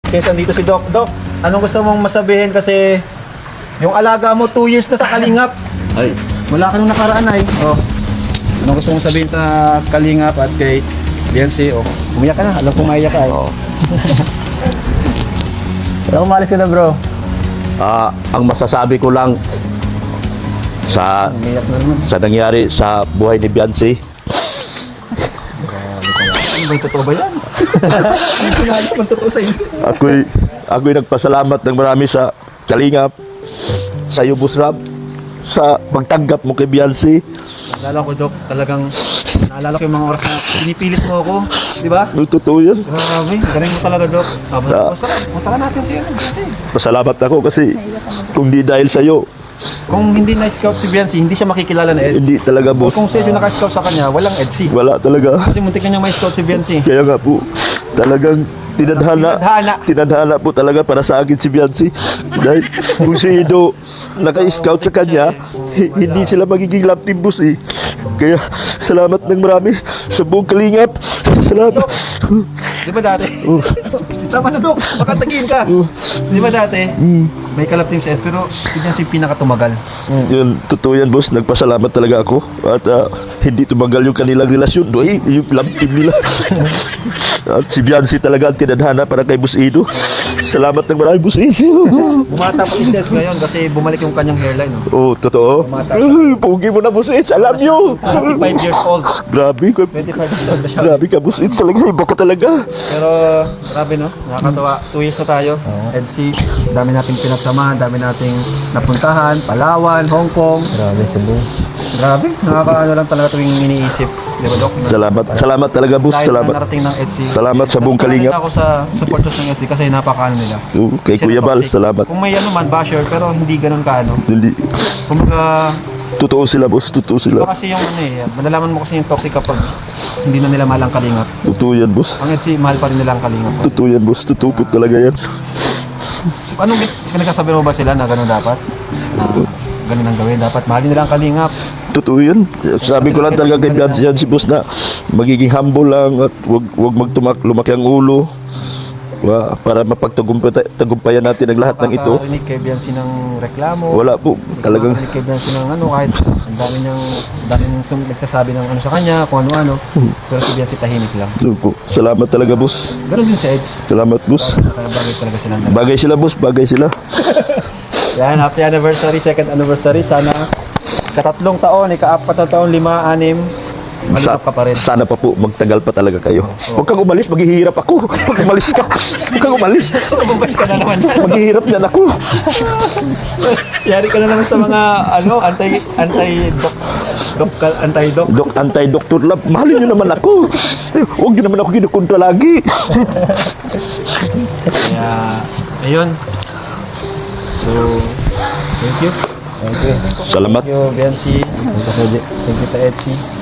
Since dito si Doc. Doc, anong gusto mong masabihin kasi yung alaga mo 2 years na sa Kalingap. Ay, Wala ka nung nakaraan ay. Oh. Anong gusto mong sabihin sa Kalingap at kay Biancy? Oh, umiyak ka na. Alam kong maiyak ka ay. oo. Wala umalis ka na bro. Ang masasabi ko lang sa Umiyak na naman. nangyari sa buhay ni Biancy, Ano ba yung totoo ba yan? Hindi ko nahanap kung totoo sa inyo. ako'y nagpasalamat ng marami sa Kalingap, sa iyo, Boss Ram, sa pagtanggap mo kay Biancy. Naalala ko, Doc, talagang naalala ko yung mga oras na pinipilit mo ako. Di ba? Totoo yan. Grabe, galing mo talaga, Doc. Punta natin siya. Pasalamat ako kasi kung di dahil sa iyo, Kung hindi na-scout si Biancy, hindi siya makikilala na Ed. hindi talaga, boss. Kung siya yung naka-scout sa kanya, walang EDC. Wala talaga. Kasi muntik na niyang ma-scout si Biancy. Kaya nga po, talagang tinadhana po talaga para sa akin si Biancy. Dahil kung si Ido naka-scout sa kanya, hindi sila magiging love team, boss eh. Kaya salamat ng marami sa buong Kalingap. Salamat. Di ba dati? Tama na, Dok. Baka tagiin ka. Di ba dati? May kalap team sa S, pero si Biancy pinakatumagal. Yun, totoo yan, boss. Nagpasalamat talaga ako. At hindi tumagal yung kanilang relasyon. Doy, yung love team nila. At si Biancy talaga ang tinadhana para kay Boss Ido. Salamat ng marami, Boss Ido. Bumata pa si Des ngayon kasi bumalik yung kanyang hairline. Oh, Oh. totoo. Ay, pugi mo na, Boss Ido. I love you. 25 years old. Grabe ka. 25 years old na siya. Grabe ka, Boss Ido. Talaga, iba ka talaga. Pero grabe no, nakakatawa. 2 years na tayo. EDC, dami nating pinagsamahan, dami nating napuntahan, Palawan, Hong Kong. Grabe, Cebu. Grabe, nakakaano lang talaga tuwing iniisip. Di ba, Dok? Salamat talaga, Boss. Kahit Salamat. na narating ng EDC. Salamat sa buong Kalingap. Ako sa supporters ng EDC kasi napakaano nila. Kay Kuya Bal, salamat. Kung may ano man, basher, pero hindi ganun kaano. Hindi. Kumbaga, Totoo sila, Boss. Totoo sila. iba kasi yung ano eh, malalaman mo kasi yung toxic kapag hindi na nila mahal ang Kalingap. Totoo yan, Boss. Ang EDC, mahal pa rin nila ang Kalingap. Totoo yan, Boss. Totoo po talaga yan. Anong pinagsasabi mo ba sila na gano'n dapat? Na gano'n ang gawin? Dapat mahalin nila ang Kalingap. Totoo yan. Sabi ko lang talaga kay Biancy yan, si Boss, na magiging humble lang at wag lumaki ang ulo. Para mapagtagumpayan natin ang lahat ng ito. Nakakarinig kay Biancy ng reklamo. Wala po. Talagang Nakakarinig kay Biancy ng ano, kahit ang dami niyang nagsasabi ng ano sa kanya, kung ano-ano. Pero si Biancy tahimik lang. yun po. Salamat talaga, Boss. Gano'n din sa EDS. Salamat, Boss. Kaya bagay talaga silang dalawa. Bagay sila, Boss. Bagay sila. Yan, happy anniversary, second anniversary. Sana katatlong taon, ika-apat na taon, 5, 6. Malibak ka pa rin. Sana pa po, magtagal pa talaga kayo. Huwag kang umalis, maghihirap ako. Huwag umalis ka. Huwag kang umalis. Bumalik ka na naman. Maghihirap dyan ako. Yari ka na naman sa mga ano, anti-doc. Anti-Dr. Love, mahalin nyo naman ako. Huwag nyo naman ako kinukontra lagi. Kaya, ayun. So, thank you. Salamat. Thank you, Biancy. Thank you sa Etsy.